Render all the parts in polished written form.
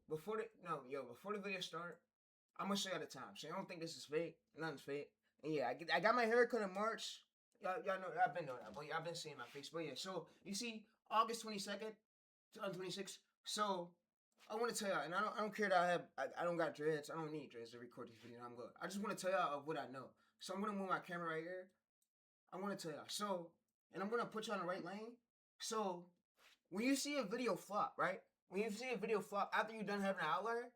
Before the video start, I'm gonna show y'all the time. So you don't think this is fake? Nothing's fake. And yeah, I got my haircut in March. Y'all know I've been doing that, but y'all been seeing my face. But yeah, so you see August 22nd, 2026. So I want to tell y'all, and I don't care that I don't got dreads. I don't need dreads to record this video. I'm good. I just want to tell y'all of what I know. So I'm gonna move my camera right here. I want to tell y'all. So, and I'm gonna put you on the right lane. So when you see a video flop, right? When you see a video flop after you're done having an outlier,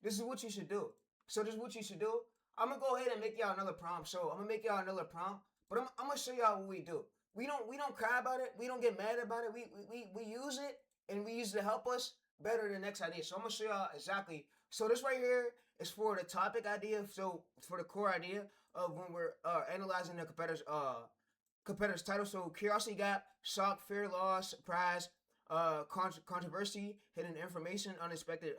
this is what you should do. So this is what you should do. I'm gonna go ahead and make y'all another prompt. So I'm gonna make y'all another prompt, but I'm gonna show y'all what we do. We don't cry about it. We don't get mad about it. We use it and we use it to help us better the next idea. So I'm gonna show y'all exactly. So this right here is for the topic idea. So for the core idea of when we're analyzing the competitor's title. So curiosity gap, shock, fear, loss, surprise, controversy, hidden information, unexpected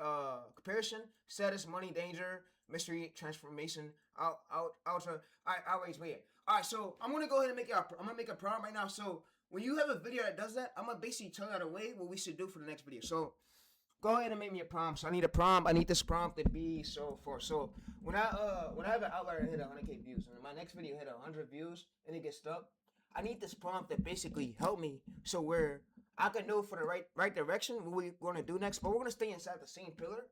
comparison, status, money, danger, mystery, transformation, outrage. But yeah. All right, so I'm gonna go ahead and I'm gonna make a prompt right now. So when you have a video that does that, I'm gonna basically tell you the way what we should do for the next video. So go ahead and make me a prompt. So I need a prompt. I need this prompt to be so forth. So when I have an outlier hit 100k views and my next video hit 100 views and it gets stuck, I need this prompt that basically help me so where I can know for the right direction what we're gonna do next. But we're gonna stay inside the same pillar.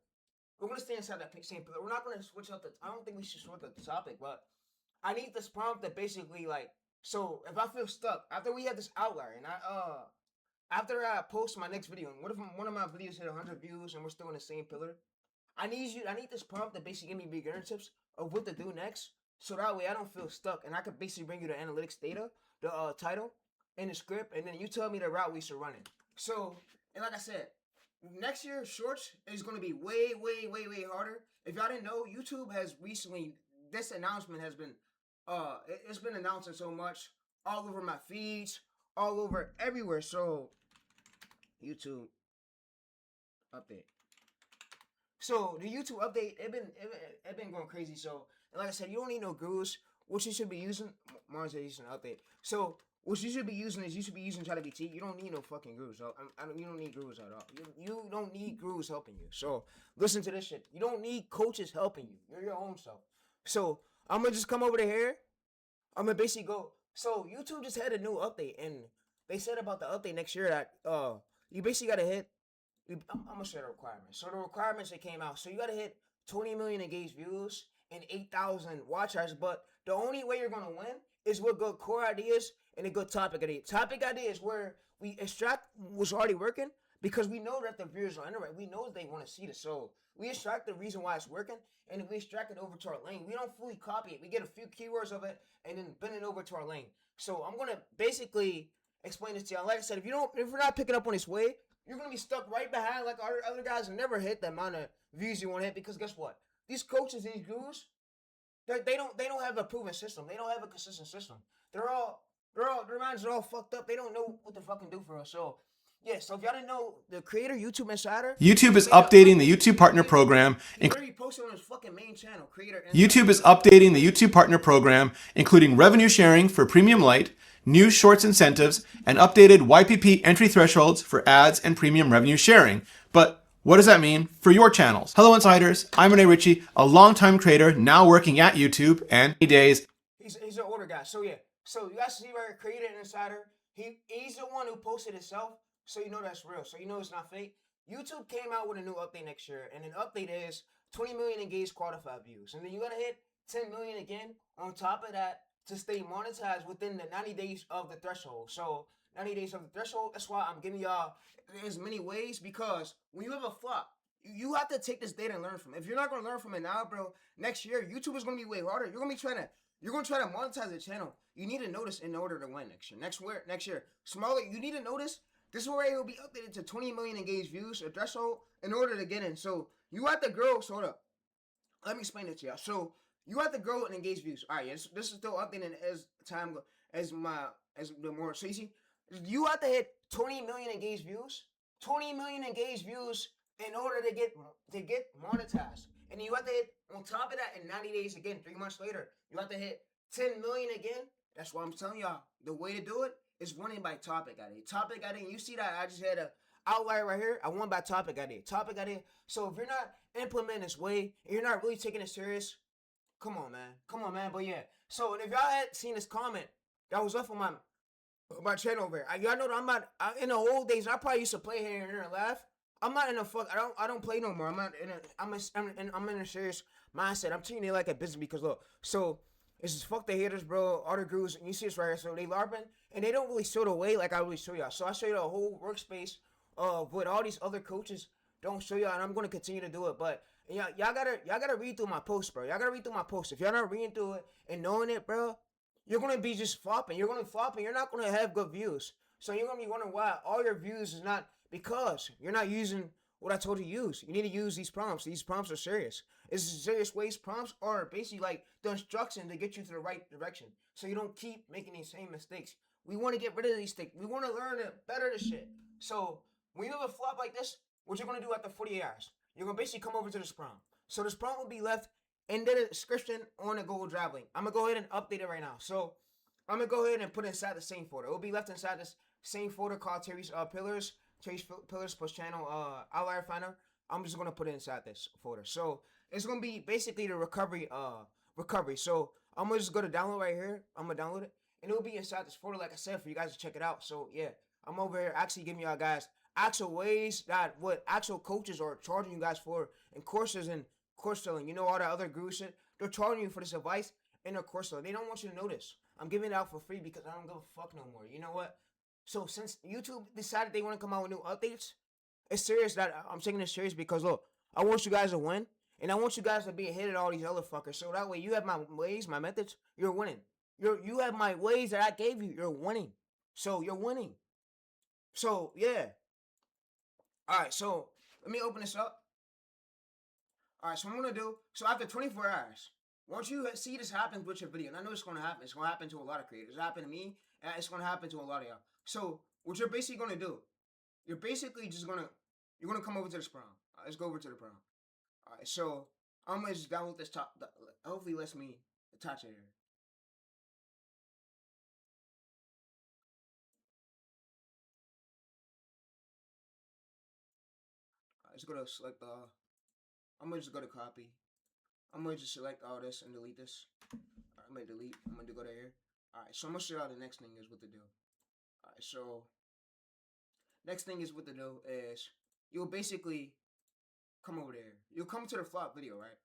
We're gonna stay inside that same pillar. We're not gonna switch up I don't think we should switch up the topic, but I need this prompt that basically like so if I feel stuck after we have this outlier and after I post my next video, and what if one of my videos hit 100 views and we're still in the same pillar? I need this prompt to basically give me beginner tips of what to do next, so that way I don't feel stuck, and I can basically bring you the analytics data, the title, and the script, and then you tell me the route we should run it. So, and like I said, next year shorts is going to be way harder. If y'all didn't know, YouTube has recently, this announcement has been, it's been announcing so much all over my feeds, all over everywhere. So YouTube update. So the YouTube update, it been going crazy. So and like I said, you don't need no gurus. What you should be using, monetization update. So what you should be using is ChatGPT. You don't need no fucking gurus. You don't need gurus at all. You don't need gurus helping you. So listen to this shit. You don't need coaches helping you. You're your own self. So I'm gonna just come over to here. I'm gonna basically go. So YouTube just had a new update, and they said about the update next year that you basically gotta hit. I'm gonna share the requirements. So the requirements that came out. So you gotta hit 20 million engaged views and 8,000 watch hours. But the only way you're gonna win is with good core ideas and a good topic idea. Topic idea is where we extract what's already working because we know that the viewers are interested. We know they want to see this. So we extract the reason why it's working and we extract it over to our lane. We don't fully copy it. We get a few keywords of it and then bend it over to our lane. So I'm gonna basically explain this to y'all. Like I said, if we're not picking up on this way, you're gonna be stuck right behind like our other guys and never hit the amount of views you want to hit because guess what? These coaches, these gurus, they don't have a proven system. They don't have a consistent system. Their minds are all fucked up. They don't know what to fucking do for us. So yeah, so if y'all didn't know, the creator YouTube Insider, YouTube is updating the YouTube Partner Program. He already posted on his fucking main channel, Creator Insider. YouTube is updating the YouTube Partner Program, including revenue sharing for Premium Lite, new Shorts incentives, and updated YPP entry thresholds for ads and premium revenue sharing. But what does that mean for your channels? Hello Insiders, I'm Rene Ritchie, a longtime creator now working at YouTube and days. He's an older guy. So yeah, so you guys see right here, Creator Insider. He's the one who posted himself, so you know that's real. So you know it's not fake. YouTube came out with a new update next year, and an update is 20 million engaged qualified views. And then you gotta hit 10 million again on top of that to stay monetized within the 90 days of the threshold. So 90 days of the threshold, that's why I'm giving y'all as many ways, because when you have a flop, you have to take this data and learn from it. If you're not gonna learn from it now, bro, next year YouTube is gonna be way harder. You're gonna try to monetize the channel. You need to notice in order to win next year. Next year, smaller. You need to notice. This is where it will be updated to 20 million engaged views, a threshold, in order to get in. So you have to grow. So hold up. Let me explain it to y'all. So you have to grow and engage views. All right, yeah, this is still updating as time go as the more. So you see, you have to hit 20 million engaged views. 20 million engaged views in order to get monetized. And you have to hit on top of that in 90 days again. 3 months later, you have to hit 10 million again. That's why I'm telling y'all the way to do it is running by topic idea. Topic idea. You see that outlier right here, I won by topic idea. Topic idea. So if you're not implementing this way, and you're not really taking it serious, come on, man. Come on, man. But yeah. So if y'all had seen this comment that was left on my channel over here, y'all know that I'm not in the old days. I probably used to play here and there and laugh. I'm not in a fuck. I don't play no more. I'm not in a. I'm in a serious mindset. I'm treating it like a business because look. So it's just fuck the haters, bro. All the gurus, and you see this right here. So they LARPing and they don't really show the way like I really show y'all. So I show you the whole workspace of what all these other coaches don't show y'all, and I'm gonna continue to do it. But y'all gotta read through my posts, bro. Y'all gotta read through my posts. If y'all not reading through it and knowing it, bro, you're gonna be just flopping. You're gonna flop and you're not gonna have good views. So you're gonna be wondering why all your views is not because you're not using what I told you to use. You need to use these prompts. These prompts are serious. It's serious ways. Prompts are basically like the instruction to get you to the right direction. So you don't keep making these same mistakes. We want to get rid of these things. We want to learn to better this shit. So when you have a flop like this, what you're gonna do after 48 hours, you're gonna basically come over to this prompt. So this prompt will be left in the description on the Google Drive link. I'm gonna go ahead and update it right now. So I'm gonna go ahead and put it inside the same folder. It will be left inside this same folder called Tayreese Pillars. Tayreese Pillars plus channel outlier finder. I'm just gonna put it inside this folder. So it's gonna be basically the recovery. So I'm gonna just go to download right here. I'm gonna download it, and it will be inside this folder, like I said, for you guys to check it out. So yeah, I'm over here actually giving y'all guys actual ways that what actual coaches are charging you guys for in courses and course selling. You know all that other guru shit. They're charging you for this advice in their course selling. They don't want you to know this. I'm giving it out for free because I don't give a fuck no more. You know what? So since YouTube decided they want to come out with new updates, it's serious that I'm taking this serious because look, I want you guys to win, and I want you guys to be ahead of all these other fuckers. So that way you have my ways, my methods, you're winning. You have my ways that I gave you, you're winning. So you're winning. So yeah. Alright, so let me open this up. Alright, so what I'm gonna do, so after 24 hours, once you see this happen with your video, and I know it's gonna happen, it's gonna happen to a lot of creators. It happened to me, and it's gonna happen to a lot of y'all. So what you're basically gonna do, you're basically just gonna come over to this prompt. Let's go over to the prompt. Alright, so I'm gonna just download this top. Hopefully, lets me attach it here. Let's go to select I'm gonna just go to copy. I'm gonna just select all this and delete this. Right, I'm gonna delete. I'm gonna go to here. Alright, so I'm gonna show y'all the next thing is what to do. Alright, so next thing is what to do is you'll basically come over there. You'll come to the flop video, right?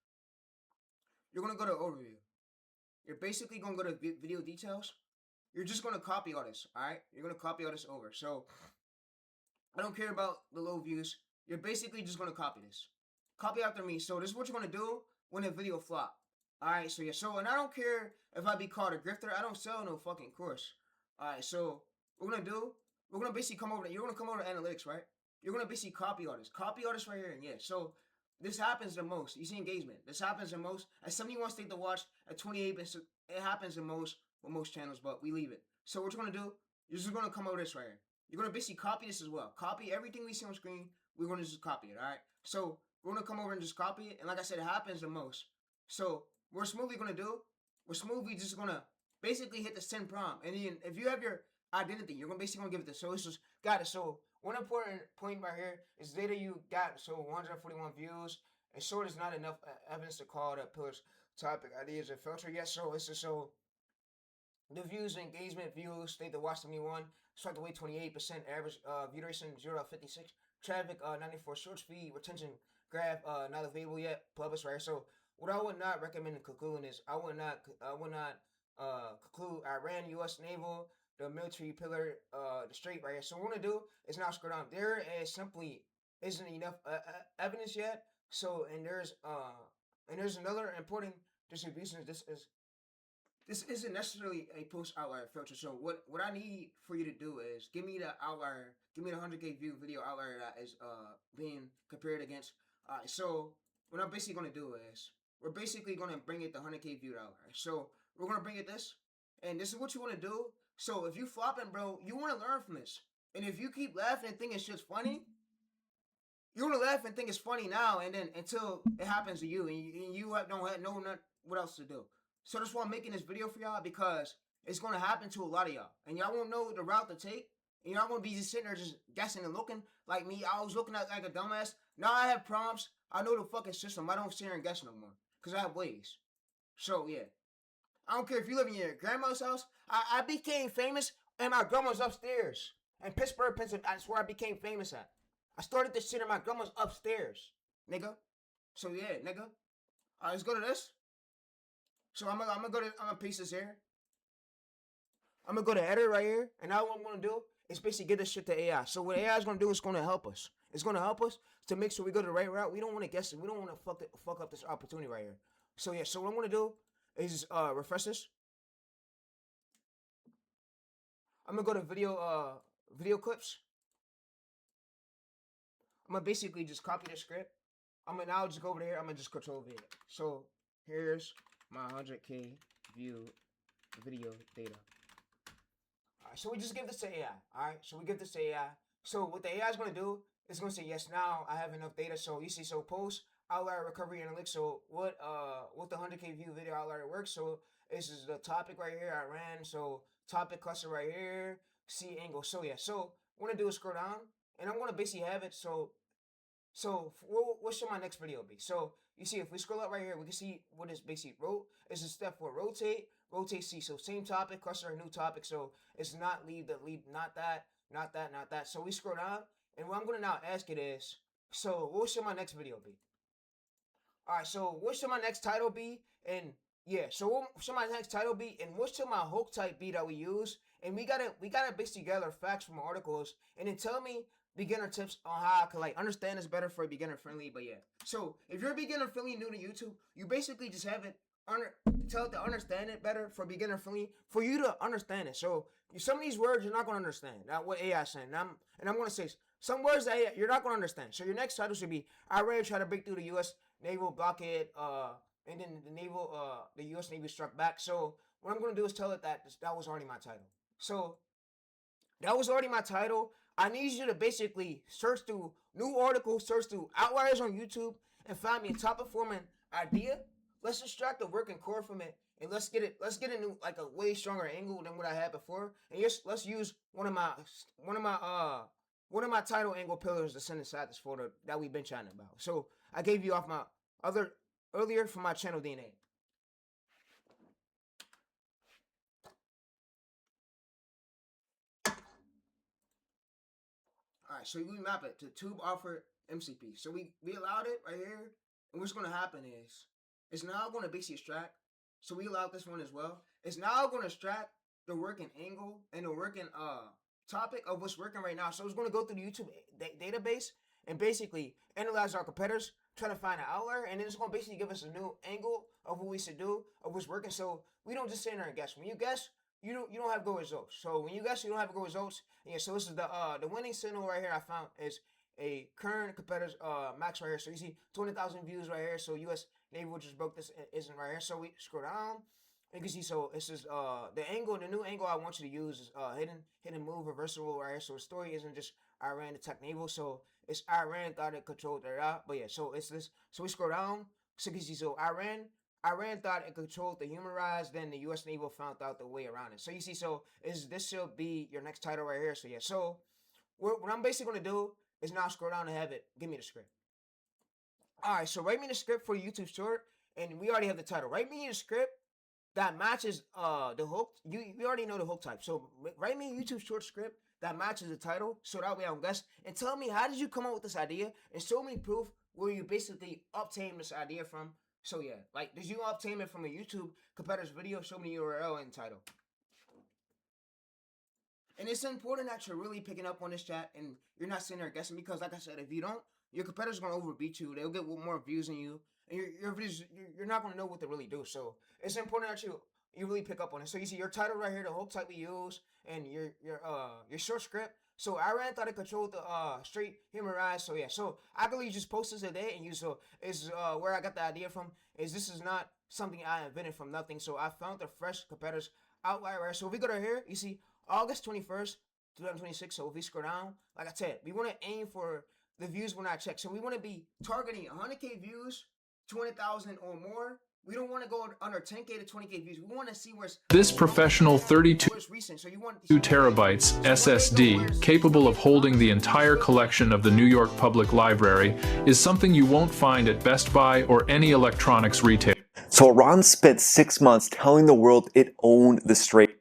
You're gonna go to overview. You're basically gonna go to video details. You're just gonna copy all this, alright? You're gonna copy all this over. So I don't care about the low views. You're basically just gonna copy this. Copy after me. So this is what you're gonna do when the video flop. Alright, so yeah, so and I don't care if I be called a grifter. I don't sell no fucking course. Alright, so what we're gonna do, we're gonna basically come over to, you're gonna come over to analytics, right? You're gonna basically copy all this. Copy all this right here, and yeah, so this happens the most. You see engagement. This happens the most. At 71 state to watch, at 28, it happens the most with most channels, but we leave it. So what you're gonna do, you're just gonna come over this right here. You're gonna basically copy this as well. Copy everything we see on screen. We're gonna just copy it, alright? So we're gonna come over and just copy it, and like I said, it happens the most. So we're smoothly gonna do, we're smoothly just gonna basically hit the send prompt, and then if you have your identity, you're gonna basically gonna give it the socials. Got it. So one important point right here is data you got. So 141 views. And short is not enough evidence to call that pillar's topic ideas and filter. Yes, so it's just so the views, engagement, views, state to watch 71, start to wait 28%, average view duration 0.56, traffic 94, short speed, retention graph not available yet, published right. So what I would not recommend concluding is I would not conclude Iran, U.S. Naval, the military pillar, the straight right here. So what we're gonna do is now scroll down. There is simply isn't enough evidence yet. So and there's another important distribution. This isn't necessarily a post outlier filter. So what I need for you to do is give me the outlier, give me the 100k view video outlier that is being compared against. So what I'm basically gonna do is we're basically gonna bring it the 100k view outlier. So we're gonna bring it this, and this is what you wanna do. So if you flopping, bro, you wanna learn from this. And if you keep laughing and thinking shit's funny, you're gonna laugh and think it's funny now, and then until it happens to you, and you don't know what else to do. So that's why I'm making this video for y'all, because it's gonna happen to a lot of y'all, and y'all won't know the route to take, You're not gonna be just sitting there just guessing and looking like me. I was looking at like a dumbass. Now I have prompts. I know the fucking system. I don't sit here and guess no more because I have ways. So yeah, I don't care if you live in your grandma's house. I became famous and my grandma's upstairs in Pittsburgh, Pennsylvania. That's where I became famous at. I started this shit in my grandma's upstairs, nigga. So yeah, nigga. All right, let's go to this. So I'm gonna paste this here. I'm gonna go to edit right here, and now what I'm gonna do is basically get this shit to AI. So what AI is gonna do is gonna help us. It's gonna help us to make sure we go the right route. We don't want to guess it. We don't want to fuck up this opportunity right here. So yeah. So what I'm gonna do is refresh this. I'm gonna go to video clips. I'm gonna basically just copy the script. I'm gonna now just go over here. I'm gonna just control V. So here's my 100k view video data. Alright, so we just give this to AI. Alright, so we give this to AI. So what the AI is gonna do is gonna say yes. Now I have enough data. So you see, so post outlier recovery analytics. So what the 100k view video outlier works. So this is the topic right here I ran. So topic cluster right here. See angle. So yeah. So what I'm gonna do is scroll down, and I'm gonna basically have it. So what should my next video be? So you see, if we scroll up right here, we can see what is basically It's a step for rotate C. So same topic, cluster a new topic. So it's not leave, not that. So we scroll down, and what I'm gonna now ask it is, so what should my next video be? All right, so what should my next title be? And yeah, so what should my next title be? And what should my hook type be that we use? And we gotta basically gather facts from articles, and then tell me beginner tips on how I can like understand this better for beginner friendly. But yeah, so if you're beginner friendly new to YouTube, you basically just have it tell it to understand it better for beginner friendly for you to understand it. So some of these words you're not gonna understand. Not what AI is saying. And I'm gonna say some words that you're not gonna understand. So your next title should be Iran try to break through the U.S. naval blockade. And then the U.S. Navy struck back. So what I'm gonna do is tell it that was already my title. So that was already my title. I need you to basically search through new articles, search through outliers on YouTube, and find me a top performing idea. Let's extract the working core from it, and let's get a new, like a way stronger angle than what I had before. And let's use one of my title angle pillars to send inside this folder that we've been chatting about. So I gave you off my earlier from my channel DNA. Alright, so we map it to tube offer MCP. So we allowed it right here. And what's gonna happen is it's now gonna basically extract. So we allowed this one as well. It's now gonna extract the working angle and the working topic of what's working right now. So it's gonna go through the YouTube database and basically analyze our competitors, try to find an outlier, and then it's gonna basically give us a new angle of what we should do, of what's working. So we don't just sit there and guess. When you guess, you don't have good results. So when you guess, you don't have good results. Yeah. So this is the winning signal right here. I found is a current competitor's max right here. So you see 20,000 views right here. So U.S. Navy just broke this isn't right here. So we scroll down. You can see, so this is the new angle I want you to use is hidden move reversible right here. So the story isn't just Iran attack naval. So it's Iran thought it controlled their out. But yeah, so it's this. So we scroll down. So you can see, so Iran thought it controlled the human rise, then the U.S. Navy found out the way around it. So you see, so this should be your next title right here. So yeah, so what I'm basically going to do is now scroll down and have it give me the script. All right, so write me the script for YouTube short, and we already have the title. Write me the script that matches the hook. You already know the hook type. So write me a YouTube short script that matches the title, so that way I don't guess. And tell me, how did you come up with this idea? And show me proof where you basically obtained this idea from. So yeah, like, did you obtain it from a YouTube competitor's video? Show me the URL and title. And it's important that you're really picking up on this chat and you're not sitting there guessing, because like I said, if you don't, your competitor's gonna overbeat you. They'll get more views than you, and your videos, you're not gonna know what to really do. So it's important that you really pick up on it. So you see your title right here, the hook type we use, and your short script. So Iran thought it controlled the straight human rise. So yeah, so I believe just post this today and use. So is where I got the idea from. This is not something I invented from nothing. So I found the fresh competitors outlier right. So if we go to here, you see August 21st, 2026. So if we scroll down, like I said, we want to aim for the views when I check. So we want to be targeting 100k views, 200,000 or more, We don't want to go under 10k to 20k views. We want to see where's This professional 32 where's recent. So you want terabytes SSD, capable of holding the entire collection of the New York Public Library, is something you won't find at Best Buy or any electronics retailer. So Iran spent 6 months telling the world it owned the Strait.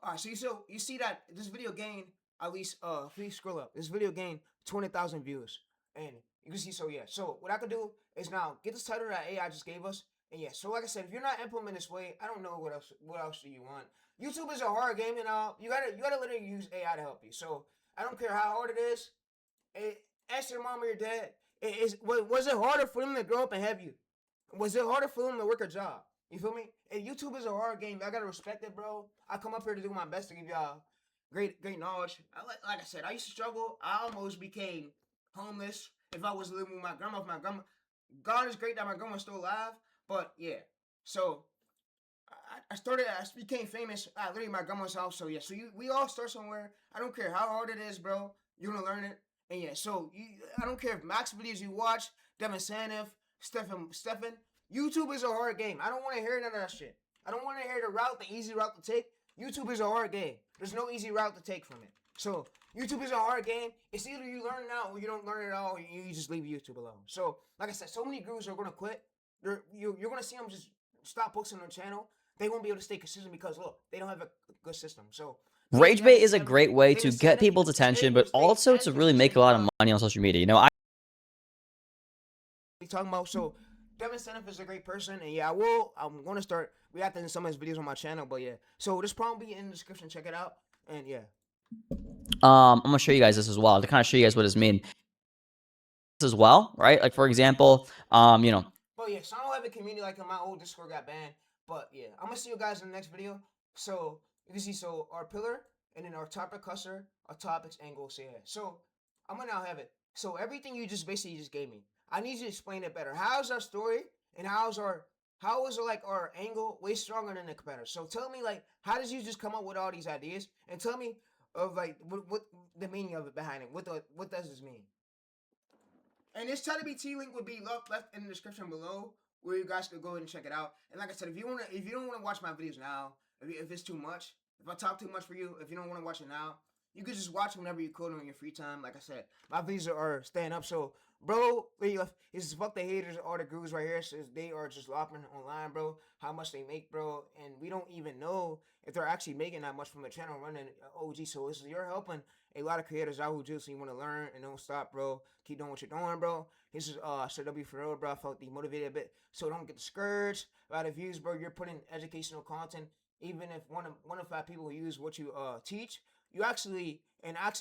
Alright, so you see that this video gained at least please scroll up. This video gained 20,000 views. And you can see, so yeah. So what I could do is now get this title that AI just gave us. And yeah, so like I said, if you're not implementing this way, I don't know what else do you want. YouTube is a hard game, and you gotta literally use AI to help you. So I don't care how hard it is. Ask your mom or your dad. Was it harder for them to grow up and have you? Was it harder for them to work a job? You feel me? And YouTube is a hard game. I gotta respect it, bro. I come up here to do my best to give y'all great knowledge. Like I said, I used to struggle. I almost became homeless if I was living with my grandma. If my grandma, God is great that my grandma's still alive. But yeah, so I became famous at literally my grandma's house. So yeah, so we all start somewhere. I don't care how hard it is, bro. You're gonna learn it. And yeah, so I don't care if Max videos you watch, Devin Sanif, Stephen. YouTube is a hard game. I don't want to hear none of that shit. I don't want to hear the easy route to take. YouTube is a hard game. There's no easy route to take from it. So YouTube is a hard game. It's either you learn it out or you don't learn it at all, or you just leave YouTube alone. So like I said, so many gurus are gonna quit. You're gonna see them just stop posting on their channel. They won't be able to stay consistent because look, they don't have a good system. So Rage bait is a great way to get people's attention, but also to really make a lot of money on social media. You know, talking about. So Devin Sanif is a great person, and yeah, I'm gonna start reacting to some of his videos on my channel. But yeah, so this probably be in the description. Check it out, and yeah. I'm gonna show you guys this as well to kind of show you guys what this means as well, right? Like for example, you know. But yeah, so I don't have a community like my old Discord got banned. But yeah, I'm gonna see you guys in the next video. So you can see, so our pillar and then our topic cluster, our topics and goals. Yeah. So I'm gonna now have it. So everything you just basically just gave me, I need you to explain it better. How's our story and how is like our angle way stronger than the competitor? So tell me, like, how did you just come up with all these ideas? And tell me of like what the meaning of it behind it. What does this mean? And this ChatGPT link would be left in the description below, where you guys could go ahead and check it out. And like I said, if you don't want to watch my videos now, if it's too much, if I talk too much for you, if you don't want to watch it now, you could just watch whenever you could on your free time. Like I said, my videos are staying up. So, bro, it's fuck the haters, all the gurus right here. Says they are just lopping online, bro. How much they make, bro, and we don't even know if they're actually making that much from a channel running OG. So you're helping a lot of creators out who just want to learn and don't stop, bro. Keep doing what you're doing, bro. This is Sir W for real, bro. I felt demotivated a bit, so don't get discouraged by the views, bro. You're putting educational content. Even if one of 5 people use what you teach, you actually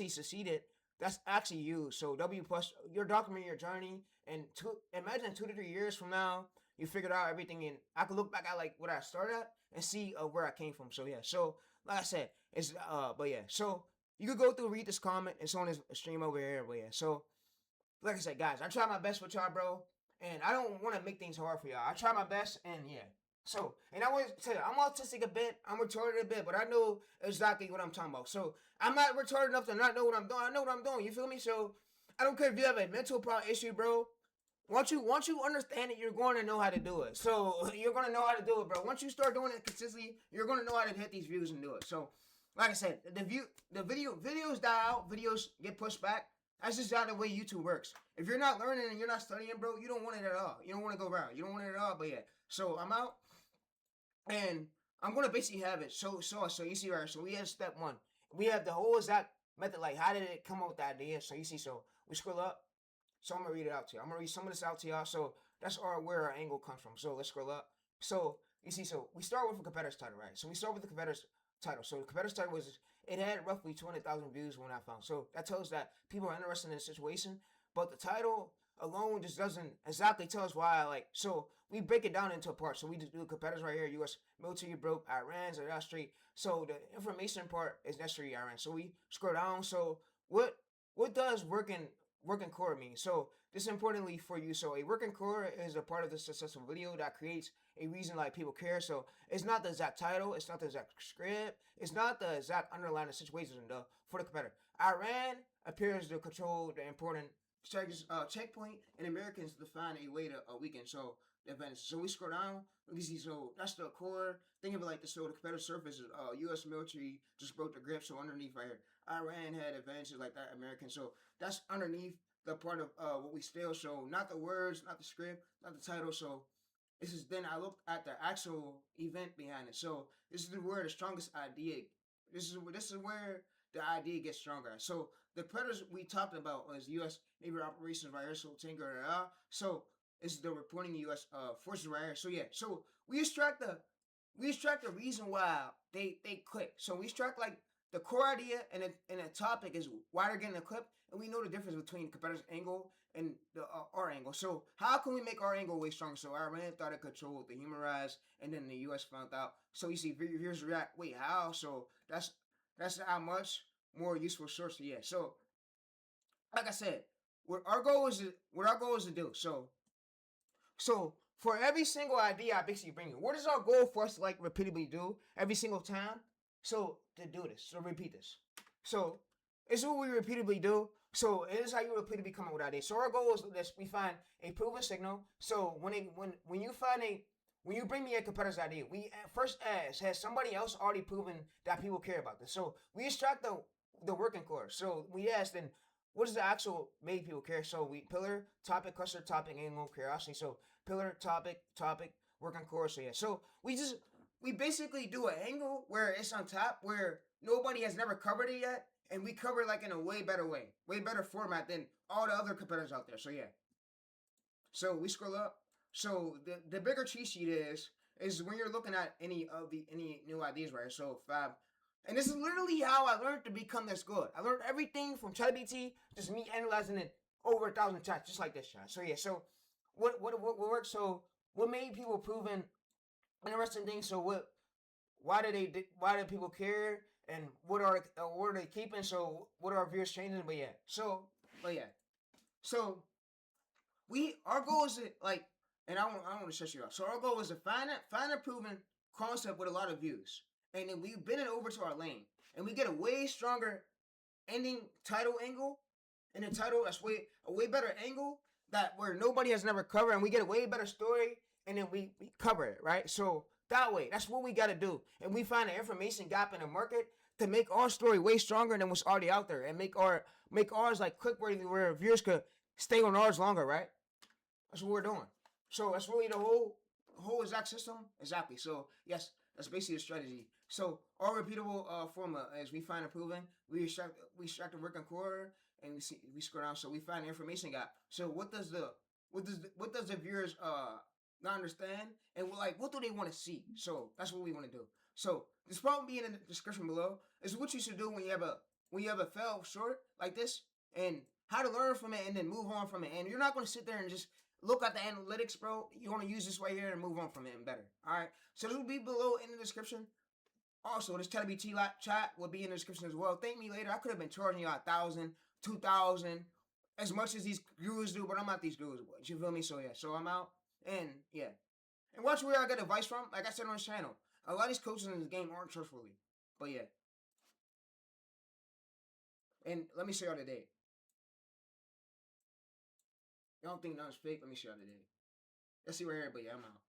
succeeded. That's actually you. So W plus, you're documenting your journey, and imagine 2 to 3 years from now, you figured out everything, and I could look back at like what I started at and see where I came from. So yeah. So like I said, it's but yeah. So you could go through, read this comment. It's on this stream over here. But yeah. So like I said, guys, I try my best with y'all, bro, and I don't want to make things hard for y'all. I try my best, and yeah. So, and I want to tell you, I'm autistic a bit, I'm retarded a bit, but I know exactly what I'm talking about. So, I'm not retarded enough to not know what I'm doing. I know what I'm doing, you feel me? So, I don't care if you have a mental problem issue, bro. Once you understand it, you're going to know how to do it. So, you're going to know how to do it, bro. Once you start doing it consistently, you're going to know how to hit these views and do it. So, like I said, videos die out, videos get pushed back. That's just not the way YouTube works. If you're not learning and you're not studying, bro, you don't want it at all. You don't want to go around. You don't want it at all, but yeah. So, I'm out. And I'm gonna basically have it. So you see right. So we have step 1. We have the whole exact method. Like, how did it come up with the idea? So you see. So we scroll up. So I'm gonna read it out to you. I'm gonna read some of this out to y'all. So that's where our angle comes from. So let's scroll up. So you see. So we start with a competitor's title, right? So we start with the competitor's title. So the competitor's title it had roughly 200,000 views when I found. So that tells us that people are interested in the situation. But the title alone just doesn't exactly tell us why. Like, so we break it down into a part. So we just do competitors right here. U.S. military broke, Iran's are out straight. So the information part is necessary Iran. So we scroll down. So what does working core mean? So this is importantly for you. So a working core is a part of the successful video that creates a reason like people care. So it's not the exact title, it's not the exact script, it's not the exact underlying situation for the competitor. Iran appears to control the important checkpoint, and Americans define a way to weaken. So the events. So we scroll down. We see. So that's the core. Think of it like this. So the competitive surface is U.S. military just broke the grip. So underneath right here, Iran had advances like that. American. So that's underneath the part of what we steal. So not the words, not the script, not the title. So this is then I look at the actual event behind it. So this is where the strongest idea. This is where the idea gets stronger. So the predators we talked about was U.S. Navy operations right here. So Tinker. So it's the reporting U.S. Forces right here. So yeah. So we extract the reason why they click. So we extract like the core idea and the topic is why they're getting equipped, and we know the difference between competitor's angle and the our angle. So how can we make our angle way stronger? So Iran thought it controlled the human rights, and then the U.S. found out. So you see, viewers react. Wait, how? So that's how much more useful source. Yeah. So like I said, what our goal is to do. So for every single idea I basically bring you, what is our goal for us to like repeatedly do every single time? So to do this, so repeat this. So it's what we repeatedly do. So it is how you repeatedly come up with ideas. So our goal is this: we find a proven signal. So when you bring me a competitor's idea, we first ask, has somebody else already proven that people care about this? So we extract the working core. So we ask then, what is the actual made people care? So we pillar, topic, cluster, topic, angle, curiosity. So pillar, topic, working core. So yeah. So we basically do an angle where it's on top where nobody has never covered it yet, and we cover it like in a way better format than all the other competitors out there. So yeah. So we scroll up. So the bigger cheat sheet is when you're looking at any new ideas, right? So 5. And this is literally how I learned to become this good. I learned everything from ChatGPT, just me analyzing it over 1,000 chats, just like this chat. So yeah, so what works? So what made people proven interesting things? So why do people care? And what are they keeping? So what are our viewers changing? But yeah, so our goal is to like, and I want to stress you out. So our goal is to find a proven concept with a lot of views, and then we bend it over to our lane, and we get a way stronger ending title angle, and the title that's a way better angle that where nobody has never covered, and we get a way better story, and then we cover it right. So that way, that's what we got to do, and we find an information gap in the market to make our story way stronger than what's already out there, and make ours like click worthy where viewers could stay on ours longer, right? That's what we're doing. So that's really the whole exact system. Exactly. So yes, that's basically the strategy. So our repeatable formula is we find a proven, we extract the working core, and we scroll down. So we find the information gap. So what does the viewers not understand, and what do they want to see? So that's what we want to do. So this probably be in the description below. Is what you should do when you have a fail short like this, and how to learn from it and then move on from it. And you're not going to sit there and just look at the analytics, bro. You want to use this right here and move on from it and better. All right. So this will be below in the description. Also, this ChatGPT chat will be in the description as well. Thank me later. I could have been charging you 1,000, 2,000, as much as these gurus do, but I'm not these gurus. You feel me? So yeah. So I'm out. And yeah. And watch where I get advice from. Like I said on this channel, a lot of these coaches in this game aren't trustworthy. But yeah. And let me show y'all the date. Y'all don't think nothing's fake? Let me show y'all the date. Let's see right here, but yeah, I'm out.